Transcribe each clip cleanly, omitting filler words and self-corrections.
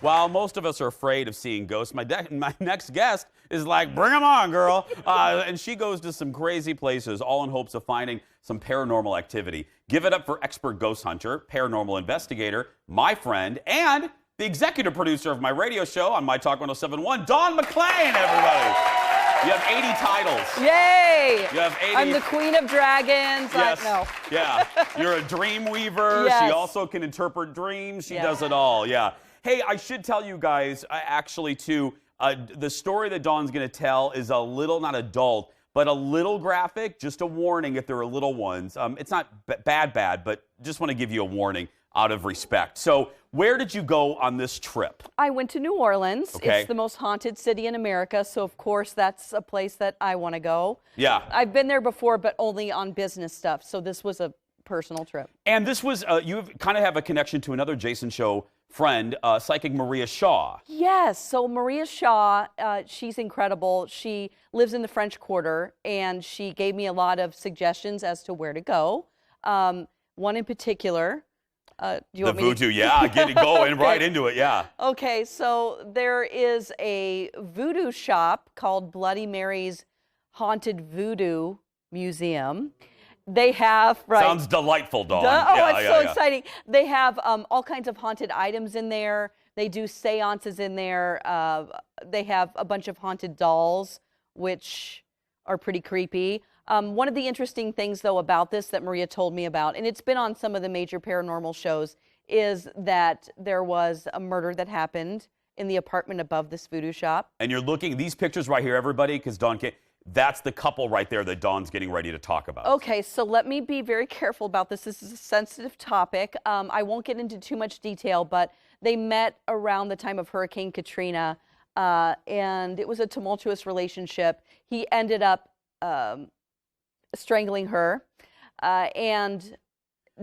While most of us are afraid of seeing ghosts, my next guest is like, bring them on, girl. And she goes to some crazy places, all in hopes of finding some paranormal activity. Give it up for expert ghost hunter, paranormal investigator, my friend, and the executive producer of my radio show on My Talk 1071, Dawn McClain, everybody. You have 80 titles. Yay! You have 80. I'm the queen of dragons. Yes. No. Yeah. You're a dream weaver. Yes. She also can interpret dreams. She does it all. Yeah. Hey, I should tell you guys, actually, too, the story that Dawn's going to tell is a little, not adult, but a little graphic. Just a warning if there are little ones. It's not bad, but just want to give you a warning out of respect. So where did you go on this trip? I went to New Orleans. Okay. It's the most haunted city in America, so of course that's a place that I want to go. Yeah. I've been there before, but only on business stuff, so this was a personal trip. And this was, you kind of have a connection to another Jason Show friend, psychic Maria Shaw. Yes, so Maria Shaw, she's incredible. She lives in the French Quarter, and she gave me a lot of suggestions as to where to go. One in particular, do you want me to... voodoo, yeah, get it going Okay. right into it, yeah. Okay, so there is a voodoo shop called Bloody Mary's Haunted Voodoo Museum. They have, right. Sounds delightful, Dawn. It's so exciting. They have all kinds of haunted items in there. They do seances in there. They have a bunch of haunted dolls, which are pretty creepy. One of the interesting things, though, about this that Maria told me about, and it's been on some of the major paranormal shows, is that there was a murder that happened in the apartment above this voodoo shop. And you're looking, these pictures right here, everybody, because Dawn can't, that's the couple right there that Dawn's getting ready to talk about. Okay, so let me be very careful about this. This is a sensitive topic. I won't get into too much detail, but they met around the time of Hurricane Katrina, and it was a tumultuous relationship. He ended up strangling her and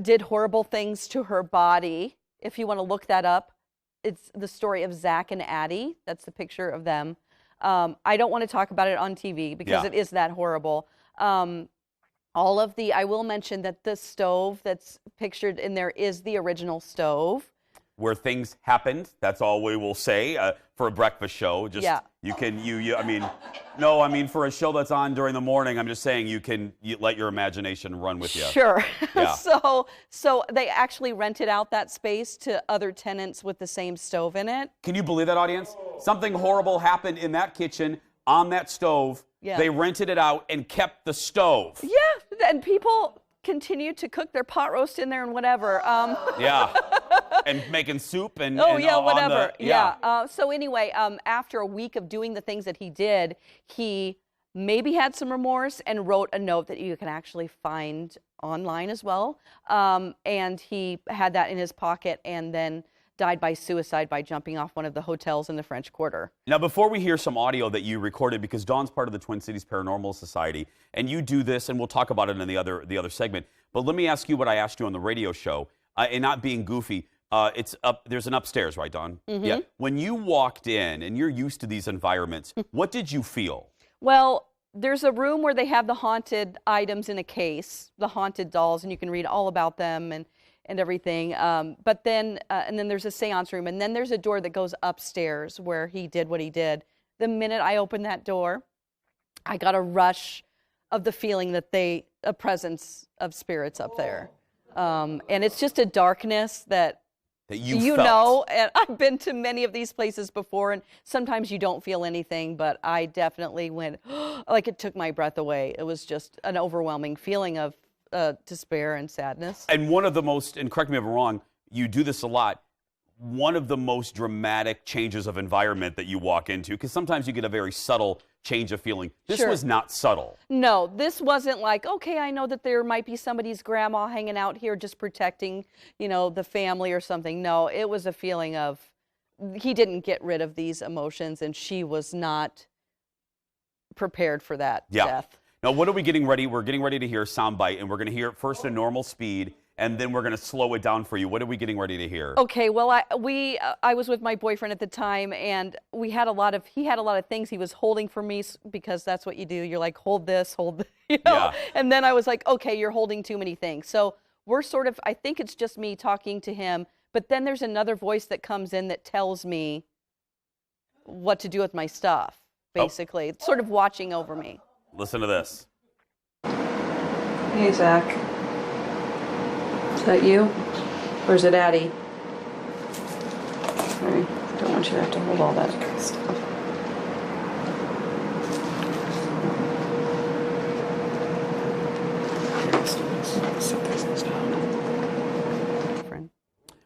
did horrible things to her body. If you want to look that up, it's the story of Zach and Addie. That's the picture of them. I don't want to talk about it on TV because it is that horrible. I will mention that the stove that's pictured in there is the original stove. Where things happened, that's all we will say for a breakfast show. Just I mean, for a show that's on during the morning, I'm just saying you let your imagination run with you. Sure. Yeah. So they actually rented out that space to other tenants with the same stove in it. Can you believe that, audience? Something horrible happened in that kitchen on that stove. Yeah. They rented it out and kept the stove. Yeah, and people continue to cook their pot roast in there and whatever. Yeah. And making soup and whatever. Yeah. So anyway, after a week of doing the things that he did, he maybe had some remorse and wrote a note that you can actually find online as well. And he had that in his pocket and then died by suicide by jumping off one of the hotels in the French Quarter. Now, before we hear some audio that you recorded, because Dawn's part of the Twin Cities Paranormal Society, and you do this, and we'll talk about it in the other segment, but let me ask you what I asked you on the radio show, and not being goofy. There's an upstairs, right, Dawn? Mm-hmm. Yeah. When you walked in, and you're used to these environments, what did you feel? Well, there's a room where they have the haunted items in a case, the haunted dolls, and you can read all about them and everything. But then, and then there's a seance room, and then there's a door that goes upstairs where he did what he did. The minute I opened that door, I got a rush of the feeling that a presence of spirits up there. And it's just a darkness that you felt. know, and I've been to many of these places before, and sometimes you don't feel anything, but I definitely went, like it took my breath away. It was just an overwhelming feeling of despair and sadness. And one of the most, and correct me if I'm wrong, you do this a lot, one of the most dramatic changes of environment that you walk into, because sometimes you get a very subtle change of feeling. This Sure. was not subtle. No, this wasn't like, okay, I know that there might be somebody's grandma hanging out here just protecting, the family or something. No, it was a feeling of, he didn't get rid of these emotions, and she was not prepared for that death. Now, what are we getting ready? We're getting ready to hear a soundbite, and we're going to hear it first in normal speed, and then we're going to slow it down for you. What are we getting ready to hear? Okay, well, I was with my boyfriend at the time, and he had a lot of things he was holding for me, because that's what you do. You're like, hold this, Yeah. And then I was like, okay, you're holding too many things. So we're sort of, I think it's just me talking to him, But then there's another voice that comes in that tells me what to do with my stuff, basically. It's sort of watching over me. Listen to this. Hey, Zach. Is that you? Or is it Addie? Sorry, don't want you to have to hold all that stuff.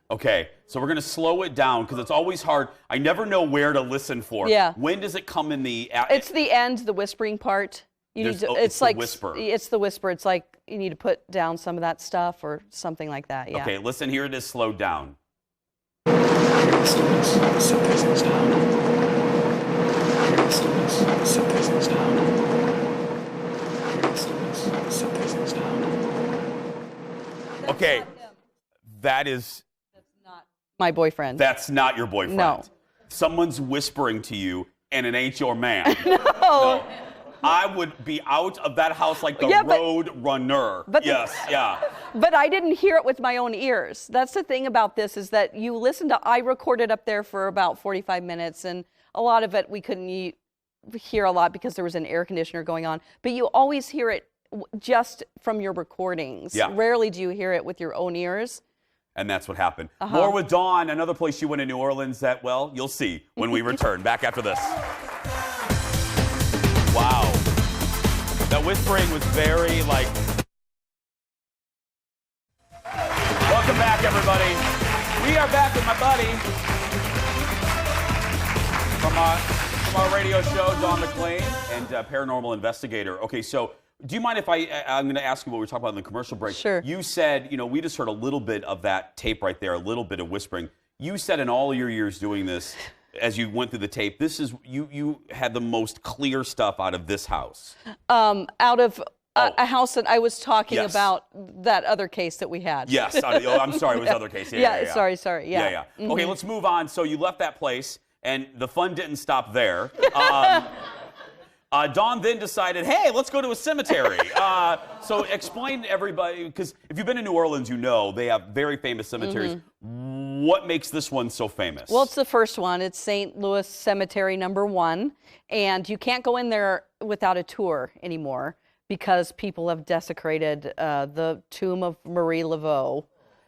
Okay, so we're going to slow it down because it's always hard. I never know where to listen for. Yeah. When does it come in the... It's the end, the whispering part. It's like... whisper. It's the whisper. It's like you need to put down some of that stuff or something like that, yeah. Okay, listen, here it is slowed down. Okay, that is... my boyfriend. That's not your boyfriend. No. Someone's whispering to you, and it ain't your man. No. I would be out of that house like the road runner. Yes, yeah. But I didn't hear it with my own ears. That's the thing about this is that you listen to, I recorded up there for about 45 minutes, and a lot of it we couldn't hear a lot because there was an air conditioner going on. But you always hear it just from your recordings. Yeah. Rarely do you hear it with your own ears. And that's what happened. More with Dawn, another place she went in New Orleans that, well, you'll see when we return. Back after this. Wow. That whispering was very, like... Welcome back, everybody. We are back with my buddy from our radio show, Dawn McClain, and paranormal investigator. Okay, so... Do you mind if I'm going to ask you what we were talking about in the commercial break? Sure. You said, we just heard a little bit of that tape right there, a little bit of whispering. You said in all your years doing this, as you went through the tape, this is, you had the most clear stuff out of this house. Out of a house that I was talking about, that other case that we had. Yes. I'm sorry, it was the other case. Yeah. Sorry. Yeah. Mm-hmm. Okay, let's move on. So you left that place, and the fun didn't stop there. Dawn then decided, hey, let's go to a cemetery. So explain to everybody, because if you've been to New Orleans, you know they have very famous cemeteries. Mm-hmm. What makes this one so famous? Well, it's the first one. It's St. Louis Cemetery #1. And you can't go in there without a tour anymore because people have desecrated the tomb of Marie Laveau.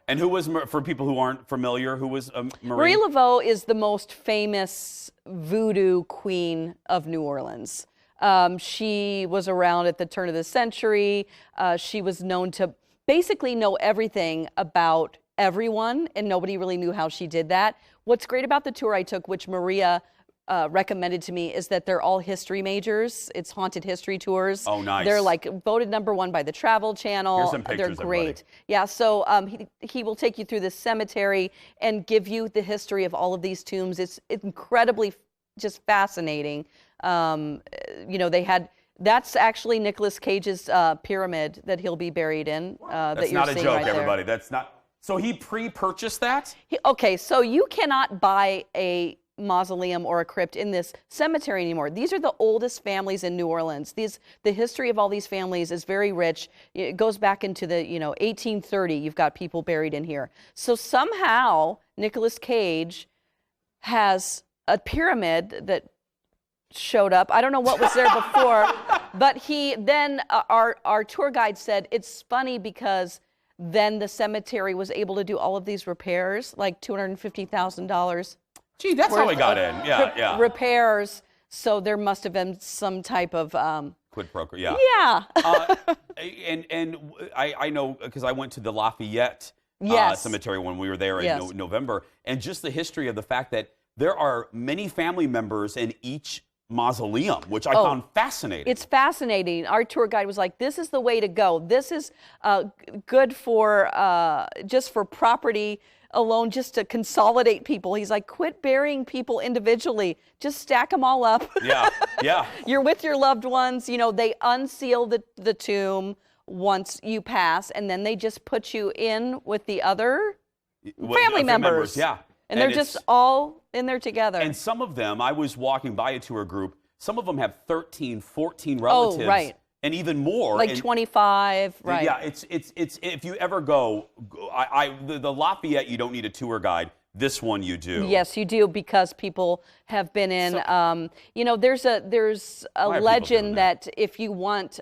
And who was, for people who aren't familiar, who was Marie Laveau is the most famous voodoo queen of New Orleans. She was around at the turn of the century. She was known to basically know everything about everyone, and nobody really knew how she did that. What's great about the tour I took, which Maria recommended to me, is that they're all history majors. It's haunted history tours. Oh, nice. They're like voted #1 by the Travel Channel. Here's some pictures, they're great. Everybody. Yeah, so he will take you through the cemetery and give you the history of all of these tombs. It's incredibly just fascinating. That's actually Nicolas Cage's pyramid that he'll be buried in. That's not a joke, everybody. That's not. So he pre-purchased that? Okay, so you cannot buy a mausoleum or a crypt in this cemetery anymore. These are the oldest families in New Orleans. The history of all these families is very rich. It goes back into the 1830. You've got people buried in here. So somehow Nicolas Cage has a pyramid that showed up. I don't know what was there before, but our tour guide said it's funny because then the cemetery was able to do all of these repairs, like $250,000. Gee, that's how we got in. Yeah. Repairs. So there must have been some type of quid pro quo. Yeah. Yeah. And I know because I went to the Lafayette cemetery when we were there in November, and just the history of the fact that there are many family members in each mausoleum, which I found fascinating. It's fascinating. Our tour guide was like, this is the way to go. This is good for just for property alone, just to consolidate people. He's like, quit burying people individually. Just stack them all up. Yeah. You're with your loved ones. They unseal the tomb once you pass, and then they just put you in with the other family members. Yeah. And they're just all in there together. And some of them, I was walking by a tour group, some of them have 13, 14 relatives and even more. Like and, 25, right? Yeah, it's if you ever go, the Lafayette, you don't need a tour guide. This one you do. Yes, you do, because people have been in. You know, there's a legend that if you want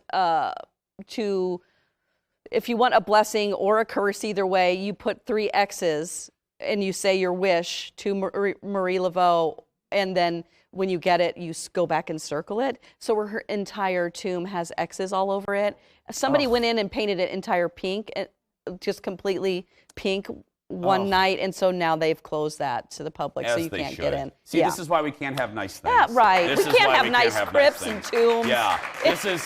if you want a blessing or a curse, either way, you put 3 X's and you say your wish to Marie Laveau, and then when you get it, you go back and circle it. So her entire tomb has X's all over it. Somebody went in and painted it entire pink, just completely pink one night, and so now they've closed that to the public, so you can't get in. See, this is why we can't have nice things. Yeah, right. This We is can't why have nice crypts and tombs. Yeah, this is.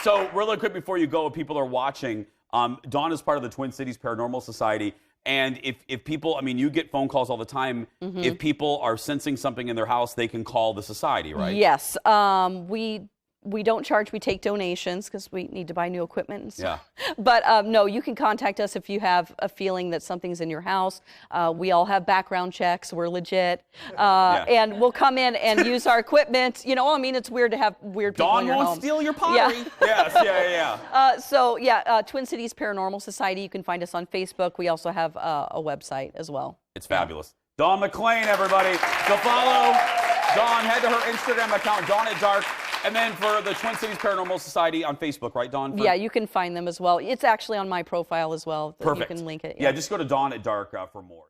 So really quick before you go, if people are watching, Dawn is part of the Twin Cities Paranormal Society. And if people, I mean, you get phone calls all the time. If people are sensing something in their house, they can call the society, right? Yes. We don't charge. We take donations because we need to buy new equipment and stuff. Yeah. But no, you can contact us if you have a feeling that something's in your house. We all have background checks. We're legit. And we'll come in and use our equipment. You know, I mean, it's weird to have weird people in your home. Dawn won't steal your pottery. Yeah. Yes, yeah. Twin Cities Paranormal Society. You can find us on Facebook. We also have a website as well. It's fabulous. Dawn McClain, everybody. So follow Dawn. Head to her Instagram account, Dawn at Dark. And then for the Twin Cities Paranormal Society on Facebook, right, Dawn? Yeah, you can find them as well. It's actually on my profile as well. Perfect. You can link it. Yeah, just go to Dawn at Dark for more.